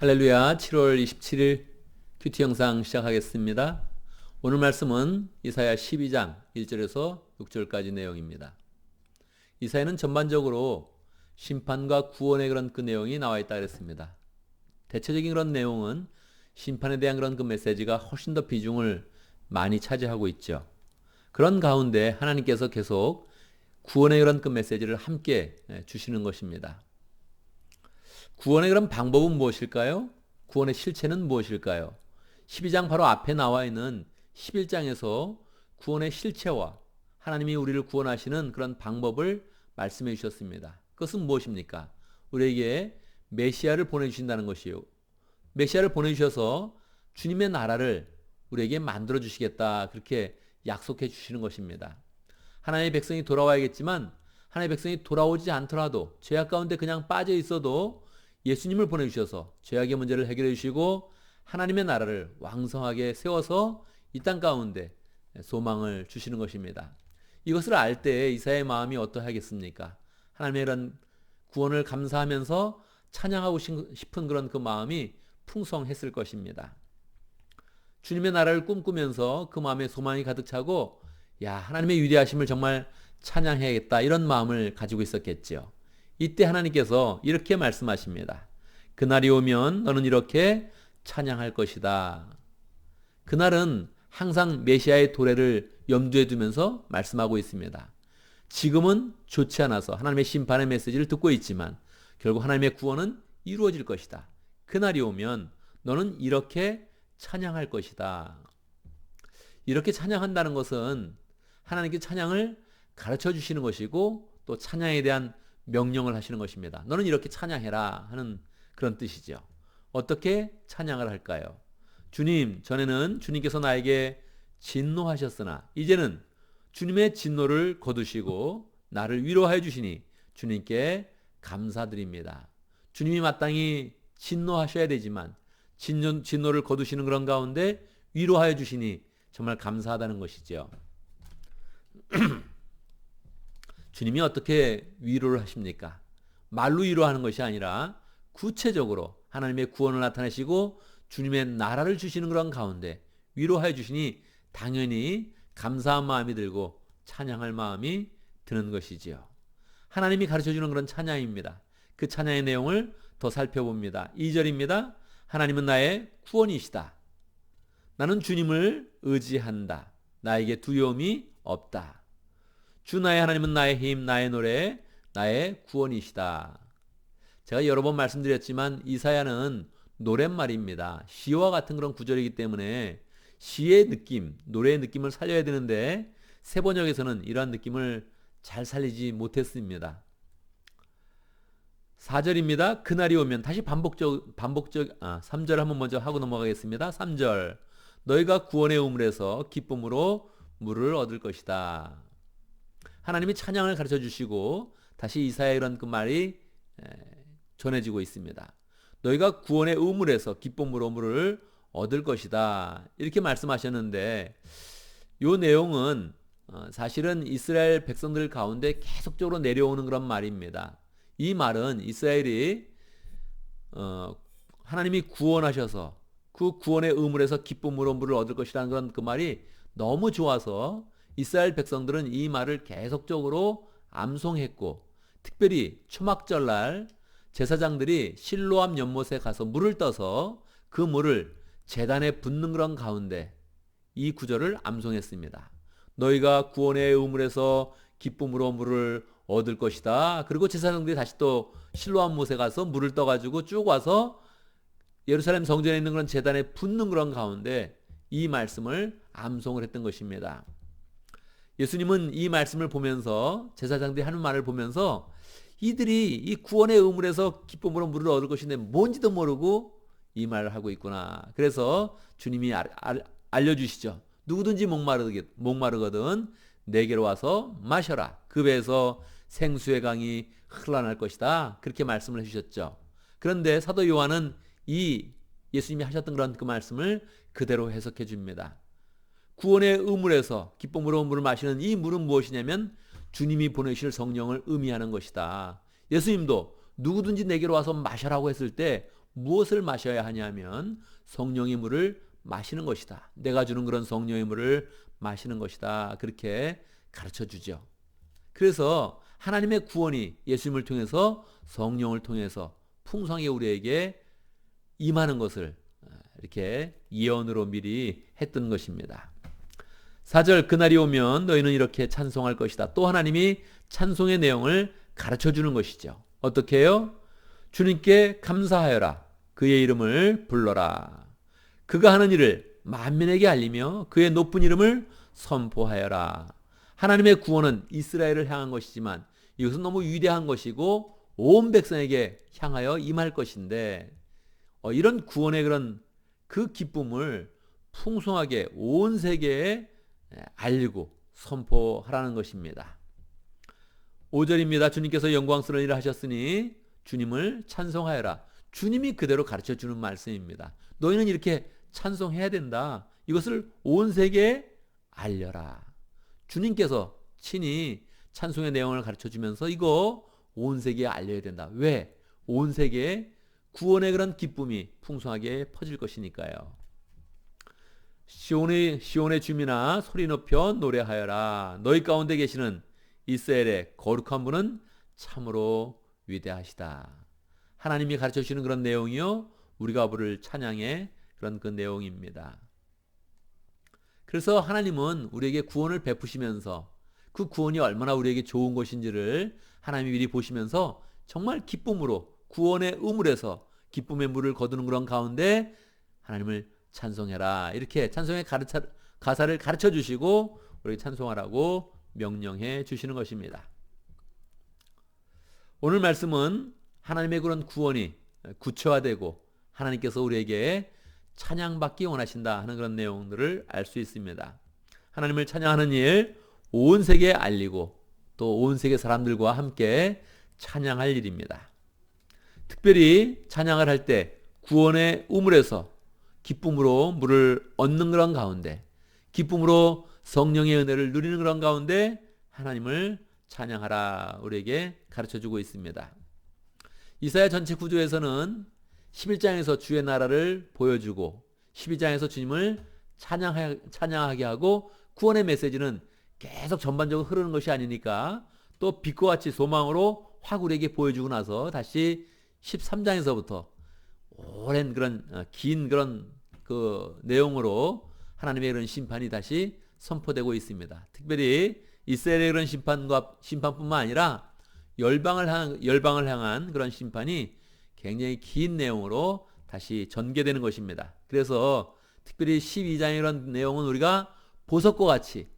할렐루야. 7월 27일 큐티 영상 시작하겠습니다. 오늘 말씀은 이사야 12장 1절에서 6절까지 내용입니다. 이사야는 전반적으로 심판과 구원의 그런 그 내용이 나와 있다 그랬습니다. 대체적인 그런 내용은 심판에 대한 그런 그 메시지가 훨씬 더 비중을 많이 차지하고 있죠. 그런 가운데 하나님께서 계속 구원의 그런 그 메시지를 함께 주시는 것입니다. 구원의 그런 방법은 무엇일까요? 구원의 실체는 무엇일까요? 12장 바로 앞에 나와 있는 11장에서 구원의 실체와 하나님이 우리를 구원하시는 그런 방법을 말씀해 주셨습니다. 그것은 무엇입니까? 우리에게 메시아를 보내주신다는 것이요. 메시아를 보내주셔서 주님의 나라를 우리에게 만들어 주시겠다, 그렇게 약속해 주시는 것입니다. 하나님의 백성이 돌아와야겠지만 하나님의 백성이 돌아오지 않더라도 죄악 가운데 그냥 빠져 있어도 예수님을 보내주셔서 죄악의 문제를 해결해 주시고 하나님의 나라를 왕성하게 세워서 이 땅 가운데 소망을 주시는 것입니다. 이것을 알 때 이사야의 마음이 어떠하겠습니까? 하나님의 이런 구원을 감사하면서 찬양하고 싶은 그런 그 마음이 풍성했을 것입니다. 주님의 나라를 꿈꾸면서 그 마음에 소망이 가득 차고 하나님의 위대하심을 정말 찬양해야겠다, 이런 마음을 가지고 있었겠죠. 이때 하나님께서 이렇게 말씀하십니다. 그날이 오면 너는 이렇게 찬양할 것이다. 그날은 항상 메시아의 도래를 염두에 두면서 말씀하고 있습니다. 지금은 좋지 않아서 하나님의 심판의 메시지를 듣고 있지만 결국 하나님의 구원은 이루어질 것이다. 그날이 오면 너는 이렇게 찬양할 것이다. 이렇게 찬양한다는 것은 하나님께 찬양을 가르쳐 주시는 것이고 또 찬양에 대한 명령을 하시는 것입니다. 너는 이렇게 찬양해라 하는 그런 뜻이죠. 어떻게 찬양을 할까요? 주님, 전에는 주님께서 나에게 진노하셨으나 이제는 주님의 진노를 거두시고 나를 위로하여 주시니 주님께 감사드립니다. 주님이 마땅히 진노하셔야 되지만 진노를 거두시는 그런 가운데 위로하여 주시니 정말 감사하다는 것이죠. 주님이 어떻게 위로를 하십니까? 말로 위로하는 것이 아니라 구체적으로 하나님의 구원을 나타내시고 주님의 나라를 주시는 그런 가운데 위로하여 주시니 당연히 감사한 마음이 들고 찬양할 마음이 드는 것이지요. 하나님이 가르쳐주는 그런 찬양입니다. 그 찬양의 내용을 더 살펴봅니다. 2절입니다. 하나님은 나의 구원이시다. 나는 주님을 의지한다. 나에게 두려움이 없다. 주 나의 하나님은 나의 힘, 나의 노래, 나의 구원이시다. 제가 여러 번 말씀드렸지만 이사야는 노랫말입니다. 시와 같은 그런 구절이기 때문에 시의 느낌, 노래의 느낌을 살려야 되는데 세번역에서는 이러한 느낌을 잘 살리지 못했습니다. 4절입니다. 그날이 오면 다시 3절 한번 먼저 하고 넘어가겠습니다. 3절. 너희가 구원의 우물에서 기쁨으로 물을 얻을 것이다. 하나님이 찬양을 가르쳐 주시고 다시 이사야의 이런 그 말이 전해지고 있습니다. 너희가 구원의 우물에서 기쁨으로 물을 얻을 것이다, 이렇게 말씀하셨는데 이 내용은 사실은 이스라엘 백성들 가운데 계속적으로 내려오는 그런 말입니다. 이 말은 이스라엘이 하나님이 구원하셔서 그 구원의 우물에서 기쁨으로 물을 얻을 것이라는 그런 그 말이 너무 좋아서 이스라엘 백성들은 이 말을 계속적으로 암송했고 특별히 초막절날 제사장들이 실로암 연못에 가서 물을 떠서 그 물을 제단에 붓는 그런 가운데 이 구절을 암송했습니다. 너희가 구원의 우물에서 기쁨으로 물을 얻을 것이다. 그리고 제사장들이 다시 또 실로암 못에 가서 물을 떠가지고 쭉 와서 예루살렘 성전에 있는 그런 제단에 붓는 그런 가운데 이 말씀을 암송을 했던 것입니다. 예수님은 이 말씀을 보면서 제사장들이 하는 말을 보면서 이들이 이 구원의 우물에서 기쁨으로 물을 얻을 것인데 뭔지도 모르고 이 말을 하고 있구나. 그래서 주님이 알려주시죠. 누구든지 목마르거든 내게로 와서 마셔라. 그 배에서 생수의 강이 흘러날 것이다. 그렇게 말씀을 해주셨죠. 그런데 사도 요한은 이 예수님이 하셨던 그런 그 말씀을 그대로 해석해 줍니다. 구원의 우물에서 기쁨으로 물을 마시는 이 물은 무엇이냐면 주님이 보내실 성령을 의미하는 것이다. 예수님도 누구든지 내게로 와서 마셔라고 했을 때 무엇을 마셔야 하냐면 성령의 물을 마시는 것이다. 내가 주는 그런 성령의 물을 마시는 것이다. 그렇게 가르쳐 주죠. 그래서 하나님의 구원이 예수님을 통해서 성령을 통해서 풍성하게 우리에게 임하는 것을 이렇게 예언으로 미리 했던 것입니다. 4절 그날이 오면 너희는 이렇게 찬송할 것이다. 또 하나님이 찬송의 내용을 가르쳐 주는 것이죠. 어떻게 해요? 주님께 감사하여라. 그의 이름을 불러라. 그가 하는 일을 만민에게 알리며 그의 높은 이름을 선포하여라. 하나님의 구원은 이스라엘을 향한 것이지만 이것은 너무 위대한 것이고 온 백성에게 향하여 임할 것인데 이런 구원의 그런 그 기쁨을 풍성하게 온 세계에 알리고 선포하라는 것입니다. 5절입니다. 주님께서 영광스러운 일을 하셨으니 주님을 찬송하여라. 주님이 그대로 가르쳐 주는 말씀입니다. 너희는 이렇게 찬송해야 된다. 이것을 온 세계에 알려라. 주님께서 친히 찬송의 내용을 가르쳐 주면서 이거 온 세계에 알려야 된다. 왜? 온 세계에 구원의 그런 기쁨이 풍성하게 퍼질 것이니까요. 시온의 주민아 소리 높여 노래하여라. 너희 가운데 계시는 이스라엘의 거룩한 분은 참으로 위대하시다. 하나님이 가르쳐 주시는 그런 내용이요, 우리가 부를 찬양의 그런 그 내용입니다. 그래서 하나님은 우리에게 구원을 베푸시면서 그 구원이 얼마나 우리에게 좋은 것인지를 하나님이 미리 보시면서 정말 기쁨으로 구원의 우물에서 기쁨의 물을 거두는 그런 가운데 하나님을 찬송해라. 이렇게 찬송의 가사를 가르쳐 주시고 우리에게 찬송하라고 명령해 주시는 것입니다. 오늘 말씀은 하나님의 그런 구원이 구체화되고 하나님께서 우리에게 찬양받기 원하신다 하는 그런 내용들을 알 수 있습니다. 하나님을 찬양하는 일, 온 세계에 알리고 또 온 세계 사람들과 함께 찬양할 일입니다. 특별히 찬양을 할 때 구원의 우물에서 기쁨으로 물을 얻는 그런 가운데, 기쁨으로 성령의 은혜를 누리는 그런 가운데 하나님을 찬양하라 우리에게 가르쳐주고 있습니다. 이사야 전체 구조에서는 11장에서 주의 나라를 보여주고 12장에서 주님을 찬양하게 하고 구원의 메시지는 계속 전반적으로 흐르는 것이 아니니까 또 빛과 같이 소망으로 확 우리에게 보여주고 나서 다시 13장에서부터 오랜 그런 긴 그런 그 내용으로 하나님의 그런 심판이 다시 선포되고 있습니다. 특별히 이스라엘의 그런 심판뿐만 아니라 열방을 향한 그런 심판이 굉장히 긴 내용으로 다시 전개되는 것입니다. 그래서 특별히 12장의 그런 내용은 우리가 보석과 같이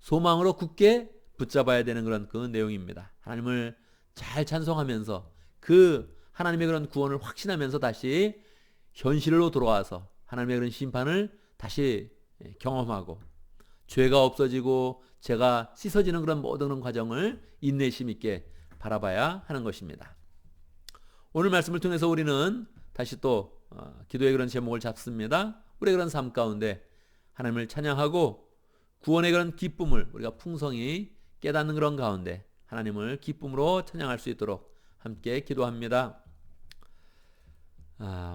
소망으로 굳게 붙잡아야 되는 그런 그 내용입니다. 하나님을 잘 찬송하면서 그 하나님의 그런 구원을 확신하면서 다시 현실로 돌아와서 하나님의 그런 심판을 다시 경험하고 죄가 없어지고 죄가 씻어지는 그런 모든 그런 과정을 인내심 있게 바라봐야 하는 것입니다. 오늘 말씀을 통해서 우리는 다시 또 기도의 그런 제목을 잡습니다. 우리의 그런 삶 가운데 하나님을 찬양하고 구원의 그런 기쁨을 우리가 풍성히 깨닫는 그런 가운데 하나님을 기쁨으로 찬양할 수 있도록 함께 기도합니다.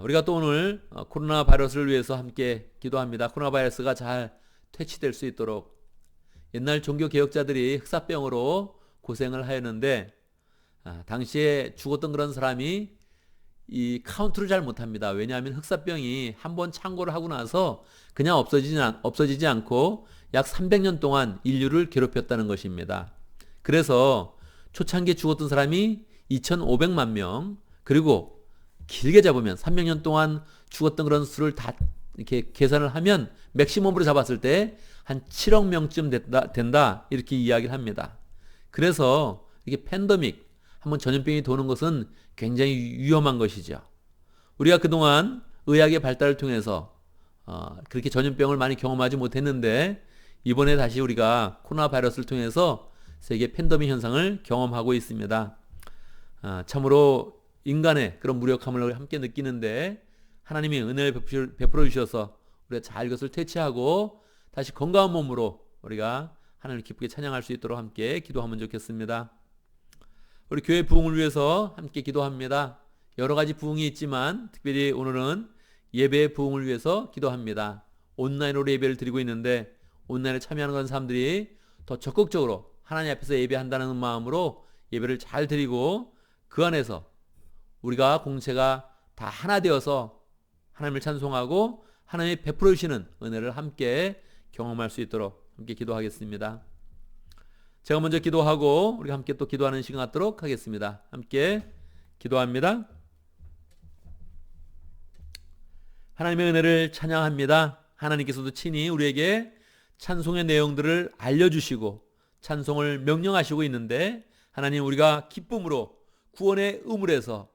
우리가 또 오늘 코로나 바이러스를 위해서 함께 기도합니다. 코로나 바이러스가 잘 퇴치될 수 있도록. 옛날 종교 개혁자들이 흑사병으로 고생을 하였는데 당시에 죽었던 그런 사람이 이 카운트를 잘 못합니다. 왜냐하면 흑사병이 한번 창궐을 하고 나서 그냥 없어지지 않고 약 300년 동안 인류를 괴롭혔다는 것입니다. 그래서 초창기에 죽었던 사람이 2,500만 명, 그리고 길게 잡으면 300년 동안 죽었던 그런 수를 다 이렇게 계산을 하면 맥시멈으로 잡았을 때 한 7억 명쯤 된다 이렇게 이야기를 합니다. 그래서 이게 팬데믹, 한번 전염병이 도는 것은 굉장히 위험한 것이죠. 우리가 그동안 의학의 발달을 통해서 그렇게 전염병을 많이 경험하지 못했는데 이번에 다시 우리가 코로나 바이러스를 통해서 세계 팬데믹 현상을 경험하고 있습니다. 참으로 인간의 그런 무력함을 함께 느끼는데 하나님이 은혜를 베풀어 주셔서 우리가 잘 이것을 퇴치하고 다시 건강한 몸으로 우리가 하나님을 기쁘게 찬양할 수 있도록 함께 기도하면 좋겠습니다. 우리 교회 부흥을 위해서 함께 기도합니다. 여러 가지 부흥이 있지만 특별히 오늘은 예배의 부흥을 위해서 기도합니다. 온라인으로 예배를 드리고 있는데 온라인에 참여하는 그런 사람들이 더 적극적으로 하나님 앞에서 예배한다는 마음으로 예배를 잘 드리고 그 안에서 우리가 공체가 다 하나 되어서 하나님을 찬송하고 하나님이 베풀어 주시는 은혜를 함께 경험할 수 있도록 함께 기도하겠습니다. 제가 먼저 기도하고 우리가 함께 또 기도하는 시간 갖도록 하겠습니다. 함께 기도합니다. 하나님의 은혜를 찬양합니다. 하나님께서도 친히 우리에게 찬송의 내용들을 알려주시고 찬송을 명령하시고 있는데 하나님 우리가 기쁨으로 구원의 의물에서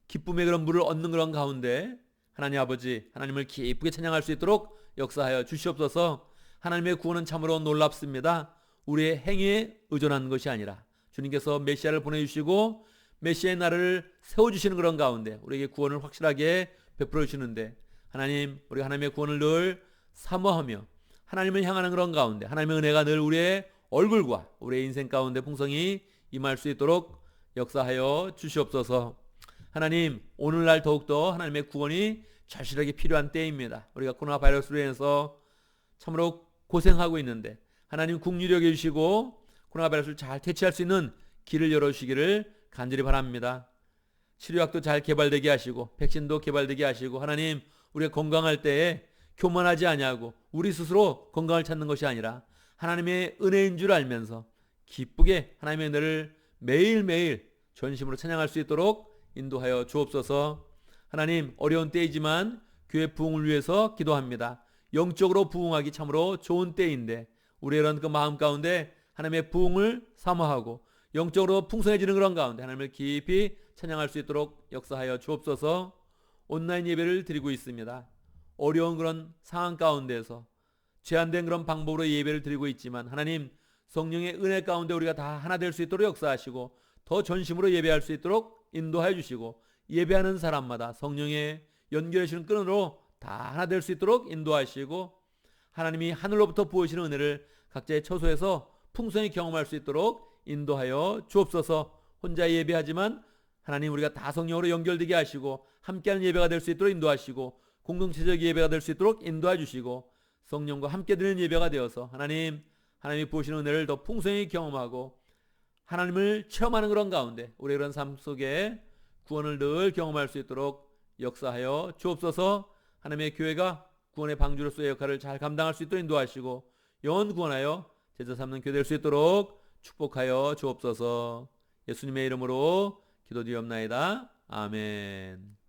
기쁨의 그런 물을 얻는 그런 가운데 하나님 아버지 하나님을 기쁘게 찬양할 수 있도록 역사하여 주시옵소서. 하나님의 구원은 참으로 놀랍습니다. 우리의 행위에 의존하는 것이 아니라 주님께서 메시아를 보내주시고 메시아의 날을 세워주시는 그런 가운데 우리에게 구원을 확실하게 베풀어 주시는데 하나님 우리가 하나님의 구원을 늘 사모하며 하나님을 향하는 그런 가운데 하나님의 은혜가 늘 우리의 얼굴과 우리의 인생 가운데 풍성히 임할 수 있도록 역사하여 주시옵소서. 하나님 오늘날 더욱더 하나님의 구원이 절실하게 필요한 때입니다. 우리가 코로나 바이러스로 인해서 참으로 고생하고 있는데 하나님 긍휼히 여겨주시고 코로나 바이러스를 잘 퇴치할 수 있는 길을 열어주시기를 간절히 바랍니다. 치료약도 잘 개발되게 하시고 백신도 개발되게 하시고 하나님 우리가 건강할 때에 교만하지 아니하고 우리 스스로 건강을 찾는 것이 아니라 하나님의 은혜인 줄 알면서 기쁘게 하나님의 은혜를 매일매일 전심으로 찬양할 수 있도록 인도하여 주옵소서. 하나님 어려운 때이지만 교회 부흥을 위해서 기도합니다. 영적으로 부흥하기 참으로 좋은 때인데 우리의 이런 그 마음 가운데 하나님의 부흥을 사모하고 영적으로 풍성해지는 그런 가운데 하나님을 깊이 찬양할 수 있도록 역사하여 주옵소서. 온라인 예배를 드리고 있습니다. 어려운 그런 상황 가운데서 제한된 그런 방법으로 예배를 드리고 있지만 하나님 성령의 은혜 가운데 우리가 다 하나 될 수 있도록 역사하시고 더 전심으로 예배할 수 있도록 인도하여 주시고 예배하는 사람마다 성령의 연결해 주시는 끈으로 다 하나 될 수 있도록 인도하시고 하나님이 하늘로부터 부으시는 은혜를 각자의 처소에서 풍성히 경험할 수 있도록 인도하여 주옵소서. 혼자 예배하지만 하나님 우리가 다 성령으로 연결되게 하시고 함께하는 예배가 될 수 있도록 인도하시고 공동체적 예배가 될 수 있도록 인도해 주시고 성령과 함께 드리는 예배가 되어서 하나님이 부으시는 은혜를 더 풍성히 경험하고 하나님을 체험하는 그런 가운데 우리의 그런 삶 속에 구원을 늘 경험할 수 있도록 역사하여 주옵소서. 하나님의 교회가 구원의 방주로서의 역할을 잘 감당할 수 있도록 인도하시고 영원 구원하여 제자 삼는 교회 될 수 있도록 축복하여 주옵소서. 예수님의 이름으로 기도드리옵나이다. 아멘.